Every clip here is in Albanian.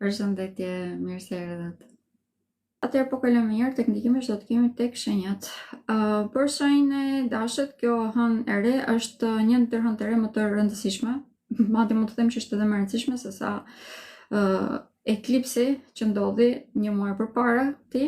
Përshëndetje, mirë se erdhët. Atëherë po kalojmë njëherë tek ndikimet që do të kemi tek shenjat. Për shenjën e dashët, kjo hënë e re është një ndër hënët e re më të rëndësishme, madje mund të them që është edhe më e rëndësishme se sa eklipsi që ndodhi një muaj përpara këtij.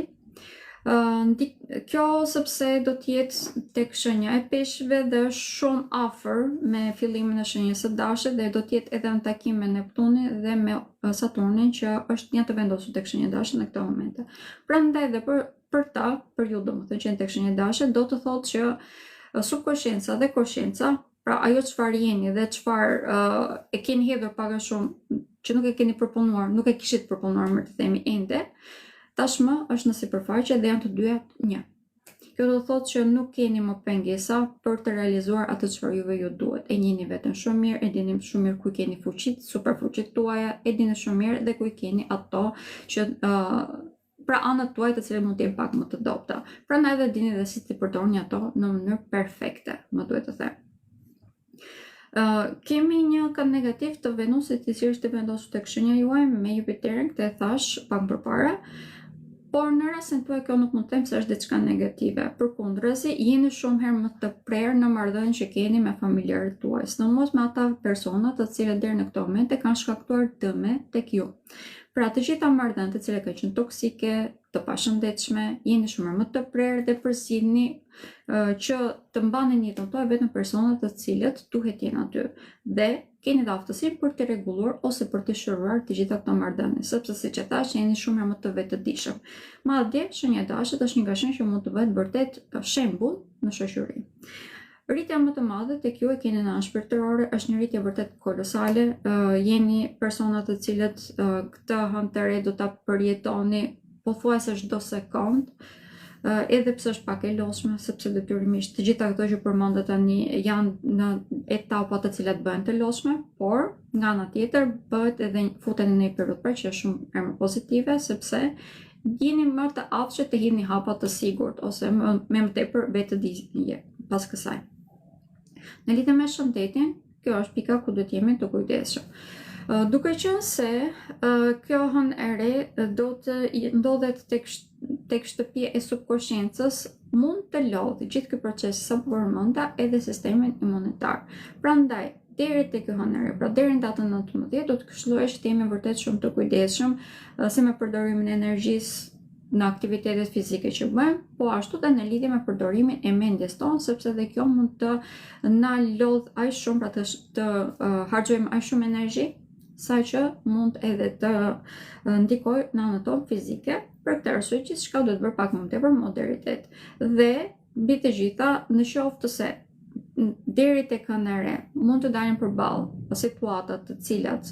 Kjo sepse do të jetë tek shenja e peshqve dhe është shumë afër me fillimin e shenjës së dashit dhe do të jetë edhe në takim me Neptunin dhe me Saturnin që është një të vendosur tek shenja e dashit në këtë moment. Prandaj dhe për ta, për ju domethënë që jeni tek shenja e dashit, do të thotë që subkonscienca dhe konscienca, pra ajo çfarë jeni dhe çfarë e keni hedhur pak a shumë që nuk e keni përpunuar, nuk e kishit përpunuar më të themi ende, tashmë është në sipërfaqe dhe janë të dyat një. Kjo do të thotë që nuk keni më pengesa për të realizuar atë çfarë juve ju duhet. E njihni veten shumë mirë, e dini shumë mirë ku keni fuqitë, superfuqitë tuaja, e dini shumë mirë dhe ku keni ato që pra anët tuaj të cilat mund të jenë pak më të dobta. Prandaj edhe dini dhe si të përdorni ato në mënyrë perfekte, më duhet të them. Kemi një kan negativ të Venusit i cili është vendosur tek shenja juaj me Jupiterin, këtë e thash pak përpara. Por në rastin tuaj kjo nuk mund të them se është diçka negative. Përkundrazi, jeni shumë herë më të prerë në marrëdhënie që keni me familjarët tuaj, sidomos me ata persona të cilët deri në këtë moment e kanë shkaktuar dëme tek ju. Pra të gjitha marrëdhëniet të cilat kanë qenë toksike, të pashëndetshme, jeni shumë më të prerë dhe përzieni që të mbani jetën tuaj vetëm personat të cilët duhet jenë aty. Dhe keni dhe aftësinë për të rregulluar ose për të shëruar të gjitha këto marrëdhënie, sepse siç e thash, jeni shumë më të vetëdijshëm. Madje shenja e dashit është një nga shenjat që mund të bëhet vërtet shembull në shoqëri. Rritja më të madhe tek ju e keni në anën shpirtërore, është një rritje vërtet kolosale. Jeni persona të cilët këtë hënë të re do ta përjetoni pothuajse çdo sekond. Edhe pse është pak e lodhshme, sepse detyrimisht të gjitha këto që përmendë tani janë në etapa të cilat bëhen të lodhshme, por nga ana tjetër bëhet edhe futen në një periudhë pra që është shumë më pozitive, sepse jeni më të aftë të hidhni hapa të sigurt ose më tepër vetëdije pas kësaj. Në lidhje me shëndetin, kjo është pika ku duhet jemi të kujdesshëm. Duke qenë se kjo hënë e re do të ndodhet tek shtëpia e subkonsciencës, mund të lodhë gjithë ky proces sa përmenda edhe sistemin imunitar. Prandaj deri tek kjo hënë e re, pra deri në datën 19, do të këshillohesh të jemi vërtet shumë të kujdesshëm si me përdorimin e energjisë në aktivitetet fizike që bëjmë, po ashtu dhe në lidhje me përdorimin e mendjes tonë, sepse dhe kjo mund të na lodh aq shumë, pra të harxojmë aq shumë energji, saqë mund edhe të ndikojë në anën tonë fizike. Për këtë arsye gjithçka duhet bërë pak më tepër moderitet. Dhe mbi të gjitha, në qoftë se deri tek hëna e re mund të dalin përballë situata të cilat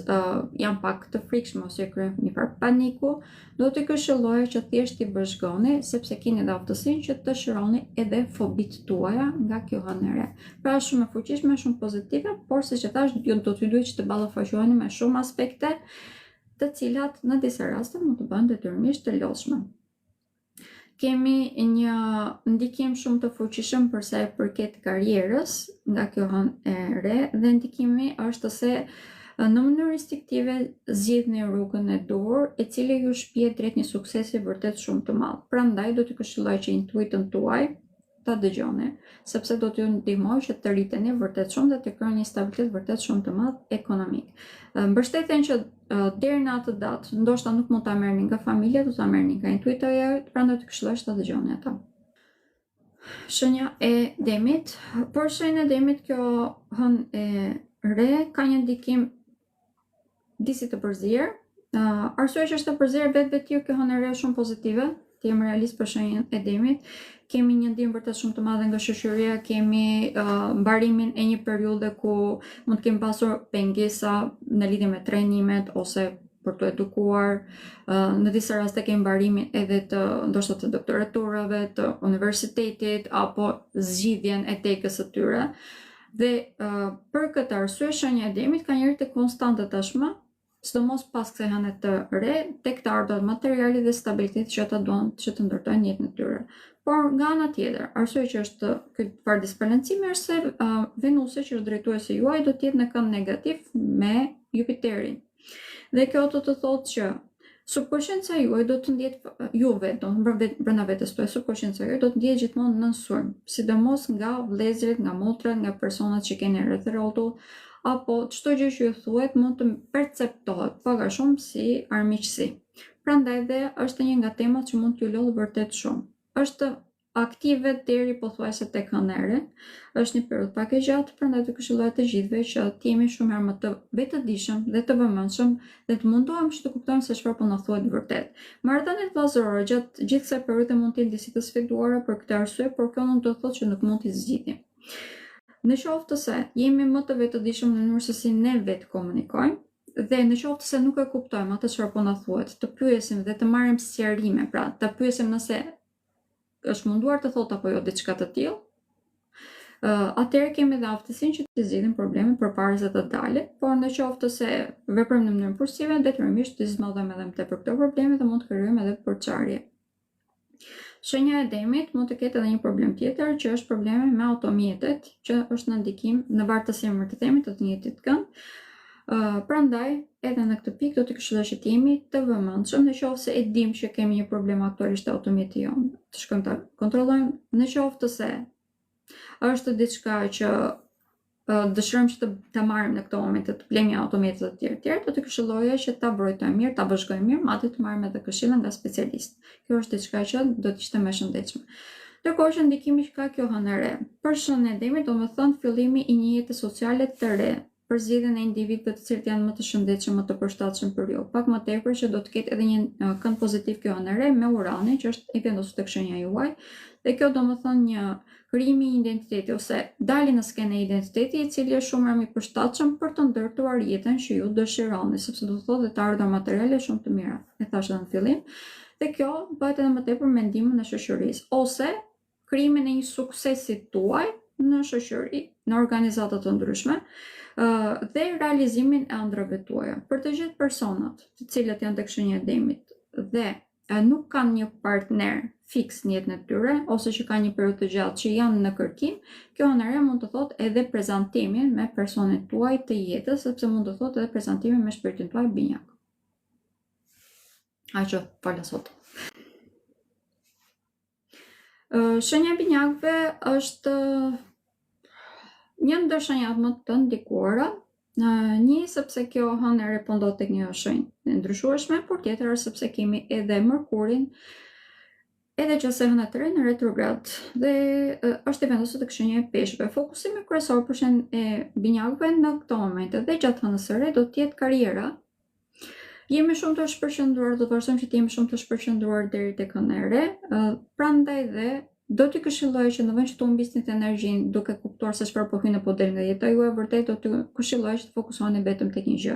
janë pak të frikshme ose kryen një farë paniku, do të këshilloja që thjesht i bashkoni, sepse keni edhe aftësinë që të shëroni edhe fobitë tuaja nga kjo hënë e re. Pra është shumë e fuqishme, shumë pozitive, por siç e thash, ju do t'ju duhet që të ballafaqoheni me shumë aspekte, të cilat në disa raste mund të bëhen detyrimisht të lodhshme. Kemi një ndikim shumë të fuqishëm për sa i përket karrierës nga kjo hënë e re dhe ndikimi është se në mënyrë instinktive zgjidhni rrugën e dur, e cila ju shpjet drejt një suksesi vërtet shumë të madh. Prandaj do të këshilloj që intuitën tuaj ta dëgjoni, sepse do t'ju ndihmojë që të rriteni vërtet shumë dhe të krijoni një stabilitet vërtet shumë të madh ekonomik. Mbështeten që deri në atë datë, ndoshta nuk mund ta merrni nga familja, do ta merrni nga intuita juaj, prandaj të këshilloj të dëgjoni ata. Shenja e Demit, për shenjën e Demit, kjo hënë e re ka një ndikim disi të përzier. Arsyeja që është të përzier vetë kjo hënë e re është shumë pozitive. Të jem realist për shenjën e Demit. Kemi një ndihmë vërtet shumë të madhe nga shoqëria, kemi mbarimin e një periudhe ku mund të kemi pasur pengesa në lidhje me trajnimet ose për të edukuar. Në disa raste kemi mbarimin edhe të ndoshta të doktoraturave, të universitetit apo zgjidhjen e tekës së tyre. Dhe për këtë arsye shenja e Demit ka një rritje konstante tashmë, sidomos pas kësaj hëne të re, tek të ardhurat materiale dhe stabiliteti që ata duan që të ndërtojnë jetën e tyre. Por nga ana tjetër, arsyeja që është këtë farë disbalancimi është se Venusi që është drejtuesi juaj do të jetë në kënd negativ me Jupiterin. Dhe kjo do të thotë që Subkonscienca juaj do të ndjetë juve, do brenda vetes tuaj, subkonscienca juaj do të ndjetë gjithmonë nën sulm, sidomos nga vëllezërit, nga motrat, nga personat që keni rreth rrotull, apo çdo gjë që ju thuhet mund të perceptohet pak a shumë si armiqësi. Prandaj dhe është një nga temat që mund t'ju lodhë vërtet shumë. Është aktive deri pothuajse tek hëneri. Është një periudhë pak e gjatë, prandaj të këshilloj të gjithëve që të jemi shumë herë më të vetëdijshëm dhe të vëmendshëm dhe të mundohemi që të kuptojmë se çfarë po na thuhet vërtet. Marrëdhëniet vllazërore gjatë gjithë kësaj periudhe mund të jenë disi të sfiduara për këtë arsye, por kjo nuk do të thotë që nuk mund t'i zgjidhim. Në qoftë se jemi më të vetëdijshëm në mënyrë se si ne vetë komunikojmë, dhe në qoftë se nuk e kuptojmë atë çfarë po na thuhet, të pyesim dhe të marrim sqarime, pra të pyesim nëse është munduar të thotë apo jo diçka të tillë, atëherë kemi dhe aftësinë që të zgjidhim problemin përpara se të dalë, por në qoftë se veprojmë në mënyrë impulsive, detyrimisht të zgjidhim edhe më tepër këto probleme dhe mund të krijojmë edhe përçarje. Shenja e demit mund të ketë edhe një problem tjetër, që është problemi me automjetet, që është në ndikim në vartësi emër të themit të njëjtit kënd. Prandaj, edhe në këtë pikë do të këshilloj që të jemi të vëmendshëm, në qoftë se e dim që kemi një problem aktualisht te automjeti jon, të shkojmë ta kontrollojmë, në qoftë se është diçka që dëshirojmë që ta marrim në këtë moment të blejmë automjete të tjerë, do të këshilloja që ta mbrojtojmë mirë, ta vëzhgojmë mirë, madje të marrim edhe këshilla nga specialist. Kjo është diçka që do të ishte më e shëndetshme. Ndërkohë që ndikimi që ka kjo hënëre për shenjën e demit, domethënë fillimi i një jete sociale të re, për zgjedhjen e individëve të cilët janë më të shëndetshëm, më të përshtatshëm për ju. Pak më tepër që do të ketë edhe një kënd pozitiv kjo hënëre me Uranin, që është i vendosur tek shenja juaj, dhe kjo domethënë një krijimi i identiteti ose dalje në skenë e identiteti i cili është shumë më i përshtatshëm për të ndërtuar jetën që ju dëshironi, sepse do të thotë të ardhur materiale shumë të mira. E thash edhe në fillim, dhe kjo bëhet edhe më tepër me ndihmën e shoqërisë ose krijimin e një suksesi tuaj në shoqëri, në organizata të ndryshme, dhe realizimin e ëndrave tuaja. Për të gjithë personat të cilët janë tek shenja e demit dhe nuk kanë një partner fiks në jetën e tyre, ose që kanë një periudhë të gjatë që janë në kërkim, kjo hënëre mund të thotë edhe prezantimin me personin tuaj të jetës, sepse mund të thotë edhe prezantimin me shpirtin tuaj binjak. Aqë, fala sot. Shenja e binjakëve është një ndër shenjat më të ndikuara, një sepse kjo hënëre po ndodh tek një shenjë e ndryshueshme, por tjetër është sepse kemi edhe Mërkurin, edhe gjasë hënat të re në retrograd, dhe është i vendosur tek shenja e Peshqve. Fokusimi kryesor për shenjën e binjakëve në këto momente dhe gjatë hënës së re do të jetë karriera. Jemi shumë të shpërqendruar, do të vazhdojmë që të jemi shumë të shpërqendruar deri tek hëna e re, prandaj dhe do t'i këshilloj që në vend që të humbisni të energjinë duke kuptuar se çfarë po hyn apo del nga jeta juaj, vërtet do t'ju këshilloj që të fokusoheni vetëm tek një gjë.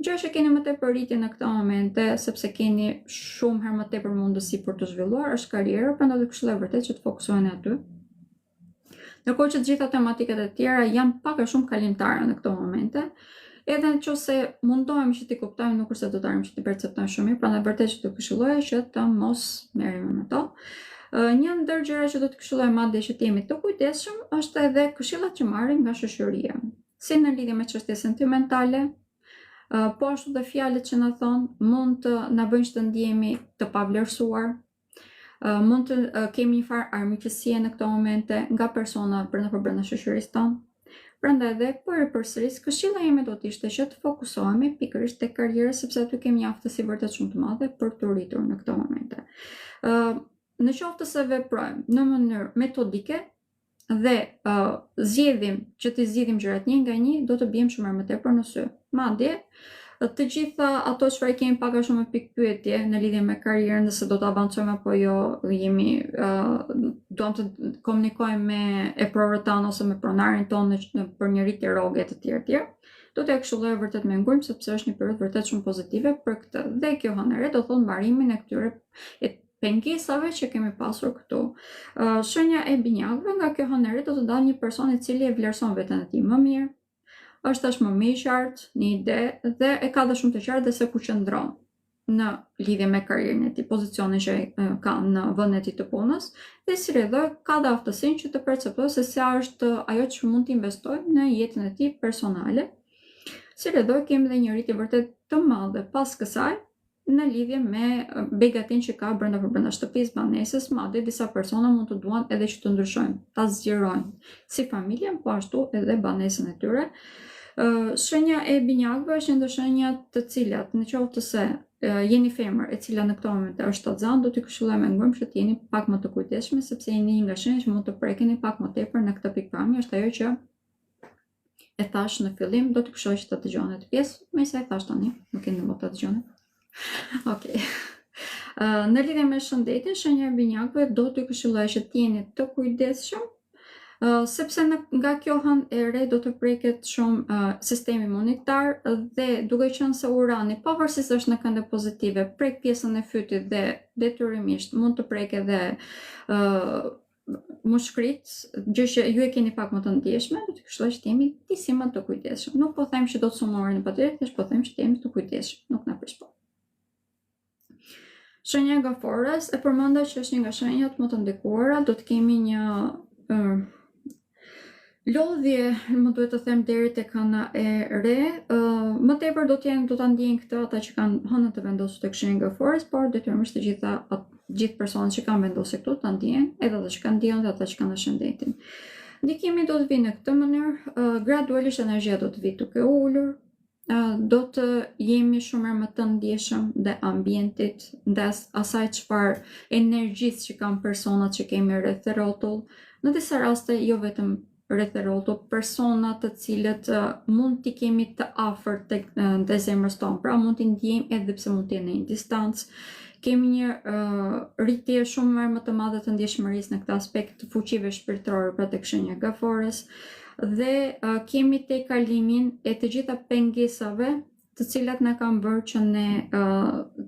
Gjë që keni më tepër rritje në këto momente, sepse keni shumë herë më tepër mundësi për të zhvilluar, është karriera, prandaj do të këshilloj vërtet që të fokusoheni aty. Ndërkohë që të gjitha tematikat e tjera janë pak a shumë kalimtare në këto momente, edhe nëse mundohemi që t'i kuptojmë, nuk është se do të arrijmë që t'i perceptojmë shumë mirë, prandaj vërtet që të këshilloj që të mos merremi me to. Një ndër gjëra që do të këshilloj madje që të jemi të kujdesshëm është edhe këshillat që marrim nga shoqëria, si në lidhje me çështje sentimentale, po ashtu dhe fjalët që na thon mund të na bëjnë që të ndihemi të pavlerësuar, mund të kemi një farë armiqësie në këto momente nga persona brenda shoqërisë tonë. Prandaj dhe përsëris këshilla ime do të ishte që të fokusohemi pikërisht tek karriera, sepse aty kemi një aftësi vërtet shumë të madhe për të rritur në këto momente. Në qoftë se veprojmë në mënyrë metodike dhe zgjedhim që të zgjidhim gjërat një nga një, do të bijmë shumë më tepër në sy. Madje të gjitha ato çfarë kemi pak a shumë pikpyetje në lidhje me karrierën, nëse do të avancojmë apo jo, duam të komunikojmë me e provën tonë ose me pronarin tonë për një rritje rroge të tjerë, do t'ja këshilloj vërtet me ngurmë, sepse është një periudhë vërtet shumë pozitive për këtë. Dhe kjo hënëre do thonë mbarimin e këtyre pengesave që kemi pasur këtu. Shenja e binjakëve nga kjo hënëre do të dalë një person i cili e vlerëson veten e tij më mirë, është tashmë më i qartë në ide dhe e ka dhe shumë të qartë dhe se ku qëndron në lidhje me karrierën e tij, pozicionin që ka në vendin e tij të punës, dhe si rrjedhoj ka dhe aftësinë që të perceptojë se sa është ajo që mund të investojë në jetën e tij personale. Si rrjedhoj kemi dhe një rritje vërtet të madhe pas kësaj, në lidhje me begatin që ka brenda shtëpisë, banesës, madje disa persona mund të duan edhe që të ndryshojnë, ta zgjerojnë si familjen, po ashtu edhe banesën e tyre. Shenja e binjakëve është një ndër shenjat të cilat, në qoftë se jeni femër e cila në këto momente është atzan, do t'i këshilloj me ngurmë që t'jeni pak më të kujdesshme, sepse jeni një nga shenjat që mund të prekeni pak më tepër në këtë pikpamje, është ajo që e thash në fillim, do t'i këshilloj që ta dëgjoni atë pjesë, me sa e thash tani, nuk keni më ta dëgjoni. Okej. Në lidhje me shëndetin, shenja e binjakëve do t'i këshilloj që t'jeni të kujdesshëm, sepse nga kjo hënë e re do të preket shumë sistemi imunitar dhe duke qenë se urani, pavarësisht është në kënde pozitive, prek pjesën e fytit dhe detyrimisht mund të prek edhe mushkrit, gjë që ju e keni pak më të ndjeshme, do të këshilloj që t'jemi disi më të kujdesshëm. Nuk po them që do të sumuarni patjetër, thjesht po them që t'jemi të kujdesshëm, nuk na prish. Shenja e gafores e përmenda që është një nga shenjat më të ndikuara, do të kemi një lodhje, më duhet të them deri tek hëna e re, më tepër do ta ndjejnë këtë ata që kanë hënën të vendosur tek shenja e gafores, por detyrimisht të gjithë personat që kanë vendosur këtu ta ndjejnë, edhe ata që kanë diellin dhe ata që kanë shëndetin. Ndikimi do të vijë në këtë mënyrë, gradualisht energjia do të vijë duke ulur, do të jemi shumë më të ndjeshëm dhe ambientit, ndes asaj çfarë energjisë që kanë personat që kemi rreth rrotull, në disa raste jo vetëm rreth rrotull, persona të cilët mund t'i kemi të afërt tek zemrës tonë, pra mund t'i ndjejmë edhe pse mund të jenë në një distancë. Kemi një rritje shumë më të madhe të ndjeshmërisë në këtë aspekt të fuqive shpirtërore, pra tek shenja e gafores, dhe kemi te kalimin e të gjitha pengesave të cilat na kanë bërë që ne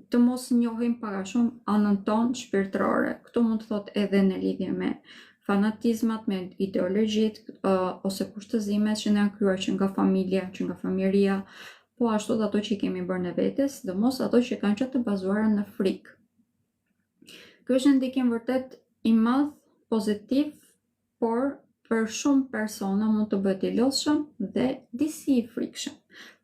të mos njohim para shumë anën tonë shpirtërore. Këtu mund të thotë edhe në lidhje me fanatizmat, me ideologjit ose kushtëzimet që ne janë krijuar që nga familja, që nga familjaria, po ashtu dhe ato që i kemi bërë në vetes, dhe mos ato që kanë qenë të bazuara në frikë. Ky është një ndikim vërtet i madh, pozitiv, por për shumë persona mund të bëhet i lodhshëm dhe disi i frikshëm.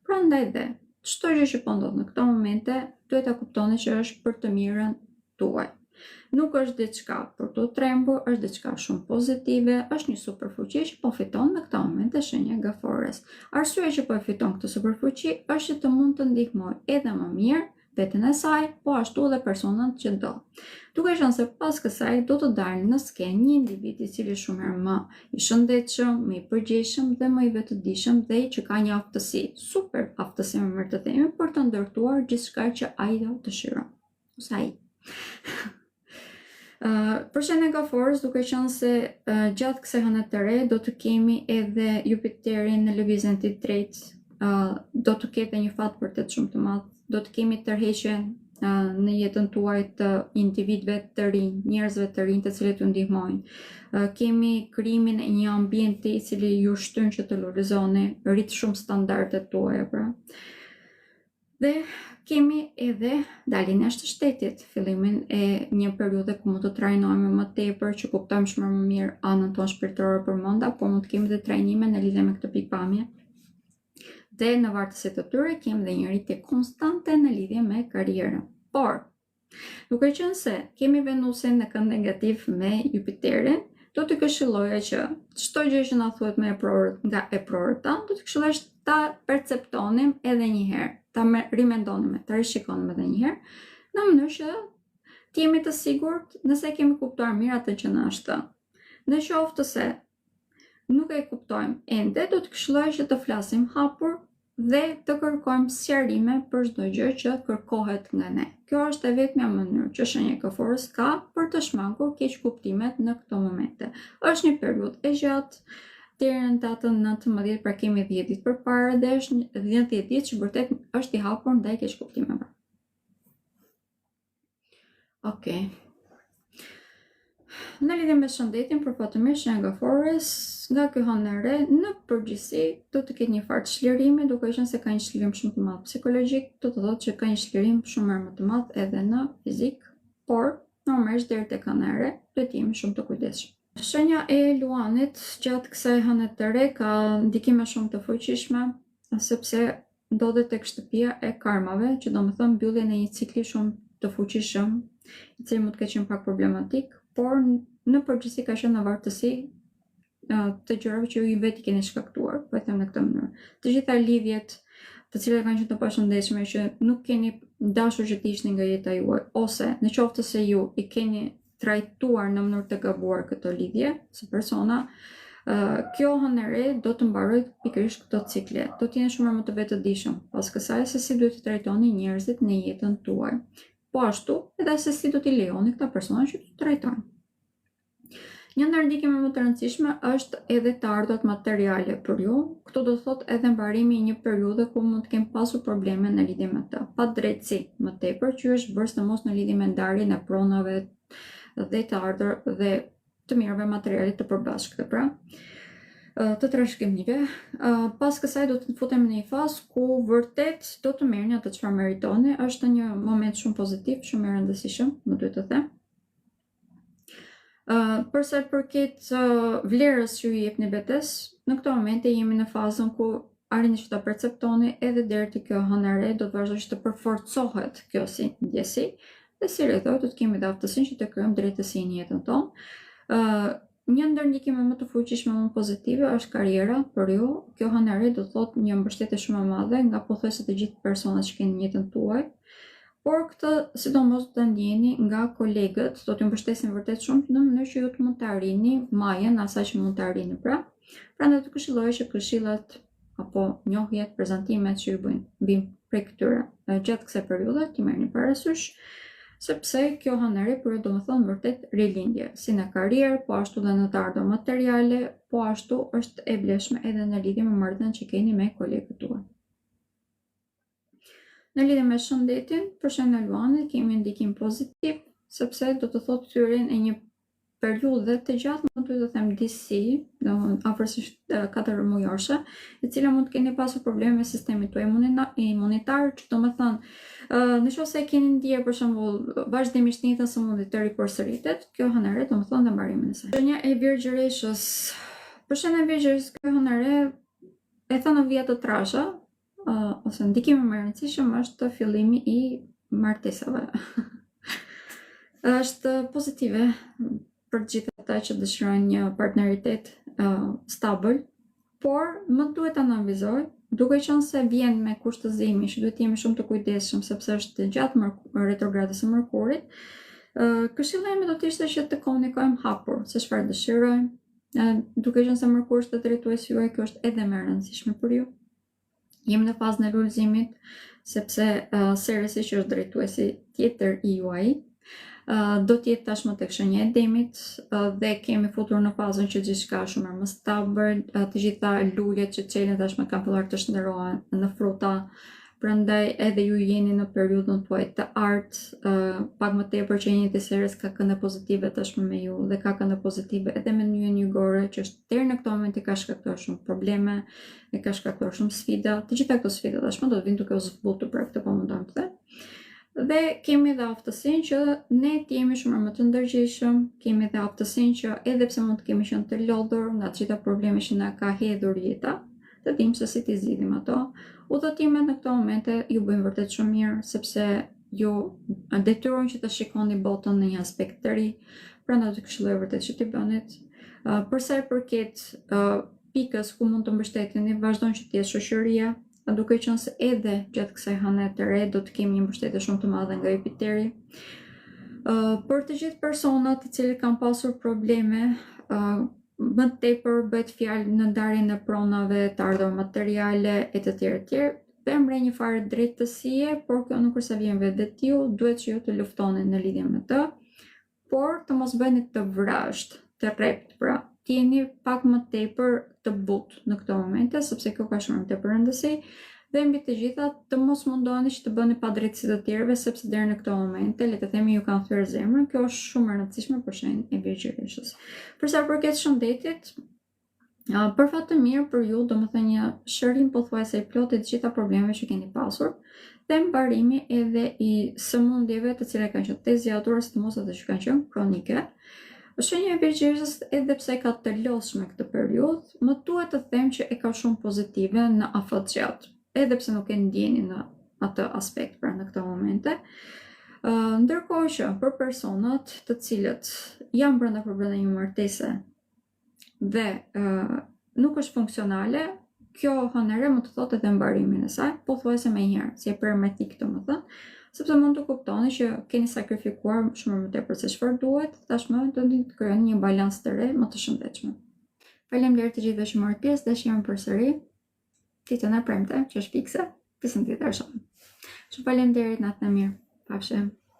Prandaj dhe çdo gjë që po ndodh në këto momente, duhet ta kuptoni që është për të mirën tuaj. Nuk është diçka për të trembur, është diçka shumë pozitive, është një superfuqi që po fiton në këtë moment e shenja e gafores. Arsyeja që po e fiton këtë superfuqi është që të mund të ndihmojë edhe më mirë veten e saj, po ashtu edhe personat që do. Duke qenë se pas kësaj do të dalë në skenë një individ i cili shumë herë më i shëndetshëm, më i përgjegjshëm dhe më i vetëdijshëm dhe që ka një aftësi, super aftësi më mirë të themi, për të ndërtuar gjithçka që ai do dëshiron. Ose ai. Për shenjën e gaforës, duke qenë se gjatë kësaj hëne të re do të kemi edhe Jupiterin në lëvizjen e drejtë, do të ketë një fat vërtet shumë të madh, do të kemi tërheqje në jetën tuaj të individëve të rinj, njerëzve të rinj të cilët ju ndihmojnë. Kemi krijimin e një ambienti i cili ju shtyn që të lulëzoni, rrit shumë standardet tuaja pra. Dhe kemi edhe daljen jashtë shtetit, fillimin e një periudhe ku mund të trajnohemi më tepër, që kuptojmë shumë më mirë anën tonë shpirtërore përmenda, por mund të kemi edhe trajnime në lidhje me këtë pikpamje. Dhe në vartësi të tyre kemi dhe një rritje konstante në lidhje me karrierën. Por, duke qenë se kemi Venusin në kënd negativ me Jupiterin, do të këshilloja që çdo gjë që na thuhet me nga e prorët tanë, do të këshilloj ta perceptonim edhe një herë, ta rimendonim, ta rishikonim edhe një herë, në mënyrë që të jemi të sigurt nëse kemi kuptuar mirë atë që na është thënë. Në qoftë se nuk e kuptojmë ende, do të këshilloj që të flasim hapur dhe të kërkojmë sqarime për çdo gjë që kërkohet nga ne. Kjo është e vetmja mënyrë që shenja e gaforës ka për të shmangur keq kuptimet në këto momente. Është një periudhë e gjatë deri në datën 19, pra kemi 10 ditë përpara dhe është 10 ditë që vërtet është i hapur ndaj keq kuptimeve. Okej. Në lidhje me shëndetin, përfatëmisht shenja e gaforës, nga ky hënë e re, në përgjithësi do të ketë një farë çlirimi, duke qenë se ka një çlirim shumë të madh psikologjik, do të thotë që ka një çlirim shumë më të madh edhe në fizik, por normalisht deri tek hëna e re duhet të jemi shumë të kujdesshëm. Shenja e luanit gjatë kësaj hëne të re ka ndikime shumë të fuqishme, sepse ndodhet tek shtëpia e karmave, që do më thënë mbylljen e një cikli shumë të fuqishëm, i cili mund të ketë qenë pak problematik, por në përgjithësi ka qenë në vartësi të gjërave që ju i vetë keni shkaktuar, po e them në këtë mënyrë. Të gjitha lidhjet të cilat kanë qenë të pashëndetshme që nuk keni dashur që të ishte nga jeta juaj, ose në qoftë se ju i keni trajtuar në mënyrë të gabuar këtë lidhje si persona, kjo hënëre do të mbarojë pikërisht këto cikle. Do të jeni shumë më të vetëdijshëm pas kësaj se si duhet të trajtoni njerëzit në jetën tuaj. Po ashtu, edhe se si do t'i lejoni këta persona që të trajtojnë. Një ndër ndikime më të rëndësishme është edhe të ardhurat materiale për ju. Këto do thotë edhe mbarimi i një periudhe ku mund të kemi pasur probleme në lidhje me të. Padrejtësi më tepër që është bërë sidomos në lidhje me ndarjen e pronave dhe të ardhur dhe të mirëve materiale të përbashkëta, pra të trashëgimive. Pas kësaj do të futemi në një fazë ku vërtet do të merrni atë çfarë meritoni. Është një moment shumë pozitiv, shumë i rëndësishëm, më duhet të them. Përsa të përket vlerës që ju jepni vetes, në këto momente jemi në fazën ku arrini që ta perceptoni edhe deri te kjo hënëre do të vazhdojë të përforcohet kjo si ndjesi, dhe si rrethoj do të kemi dhe aftësinë që të krijojmë drejtësi në jetën tonë. Një ndër ndikime më të fuqishme më pozitive është karriera për ju. Kjo hënëre do të thotë një mbështetje shumë e madhe nga pothuajse të gjithë personat që keni në jetën tuaj. Por këtë sidomos të ndjeni nga kolegët, do t'ju mbështesin vërtet shumë në mënyrë që ju të mund të arrini majën asaj që mund të arrini, pra. Prandaj të këshilloj që këshillat apo njohjet, prezantimet që ju bëjnë prej këtyre gjatë kësaj periudhe t'i merrni parasysh, sepse kjo hënëre për ju do të thonë vërtet rilindje, si në karrierë, po ashtu dhe në të ardhur materiale, po ashtu është e vlefshme edhe në lidhje me marrëdhënien që keni me kolegët tuaj. Në lidhje me shëndetin, për shembull në Luanit kemi ndikim pozitiv, sepse do të thotë thyrjen e një periudhe të gjatë, mund të them disi, afërsisht 4 mujorshë, e cila mund të keni pasur probleme me sistemin tuaj imunitar, që do të thonë, në qoftë se keni ndier për shembull vazhdimisht një të sëmundje të ripërsëritet, kjo hënëre do të thonë në mbarimin e saj. Shenja e Virgjëreshës. Për shembull Virgjëreshës, kjo hënëre e thënë në vija të trasha, ose ndikimi më i rëndësishëm është fillimi i martesave. Është pozitive për të gjithë ata që dëshirojnë një partneritet stabil, por më duhet ta analizoj, duke qenë se vjen me kushtëzimi që duhet jemi shumë të kujdesshëm sepse është gjatë retrogradës së Mërkurit. Këshillimi do të ishte që të komunikojmë hapur se çfarë dëshirojmë, duke qenë se Mërkuri është drejtuesi juaj, kjo është edhe më e rëndësishme për ju. Jemi në fazën e lulëzimit, sepse Ceresi që është drejtuesi tjetër i juaj, do t'jetë tashmë tek shenja e Demit, dhe kemi futur në fazën që gjithçka është shumë më stabil, të gjitha luljet që çelën tashmë kanë filluar të shndërrohen në fruta, prandaj edhe ju jeni në periudhën tuaj të artë, pak më tepër që jeni te Ceres ka këndë pozitive tashmë me ju dhe ka këndë pozitive edhe me njën jugore, që është deri në këto moment i ka shkaktuar shumë probleme, e ka shkaktuar shumë sfida. Të gjitha këto sfida tashmë do të vinë duke u zbutur për këtë, po mundon të them. Dhe kemi dhe aftësinë që ne të jemi shumë më të ndërgjegjshëm, kemi dhe aftësinë që edhe pse mund të kemi qenë të lodhur nga të gjitha problemet që na ka hedhur jeta, të dimë se si t'i zgjidhim ato. Udhëtimet në këto momente ju bëjnë vërtet shumë mirë, sepse ju detyrojnë që të shikoni botën në një aspekt të ri, prandaj do të këshilloj vërtet që t'i bënit. Për sa i përket pikës ku mund të mbështeteni, vazhdoni që të jetë shoqëria, duke qenë se edhe gjatë kësaj hëne të re do të kemi një mbështetje shumë të madhe nga Jupiteri. Për të gjithë personat të cilët kanë pasur probleme, më tepër bëhet fjalë në ndarjen e pronave, të ardhur materiale e të tjerë, pëmre një farë drejtësie, por kjo nuk është se vjen vetë ju, duhet që ju të luftoni në lidhje me të, por të mos bëni të vrasht, të rrept, pra, të jeni pak më tepër të butë në këto momente, sepse kjo ka shumë tepër rëndësi, dhe mbi të gjitha të mos mundoni që të bëni padrejtësi të tjerëve, sepse deri në këto momente, le të themi, ju kanë thyer zemrën, kjo është shumë e rëndësishme për shenjën e Virgjëreshës. Për sa përket shëndetit, për fat të mirë për ju, domethënë një shërim pothuajse i plotë të gjitha problemeve që keni pasur, dhe mbarimi edhe i sëmundjeve të cilat kanë qenë të zgjatura, sidomos ato që kanë qenë kronike. Shenja e Virgjëreshës, edhe pse ka të lodhshme këtë periudhë, më duhet të them që e ka shumë pozitive në afat gjatë. edhe pse nuk e ndjeni në atë aspekt pra në këto momente. Ndërkohë që për personat të cilët janë brenda një martese dhe nuk është funksionale, kjo hënëre më të thotë edhe mbarimin e saj, pothuajse më njëherë, si e përmetik domethënë, sepse mund të kuptoni që keni sakrifikuar shumë më tepër se çfarë duhet, tashmë do të krijoni një balans të re më të shëndetshëm. Faleminderit të gjithëve që morët pjesë dhe shihem përsëri ditën e premte, që është fikse, pjesën tjetër shoh. Shumë faleminderit, natë e mirë. Pafshim.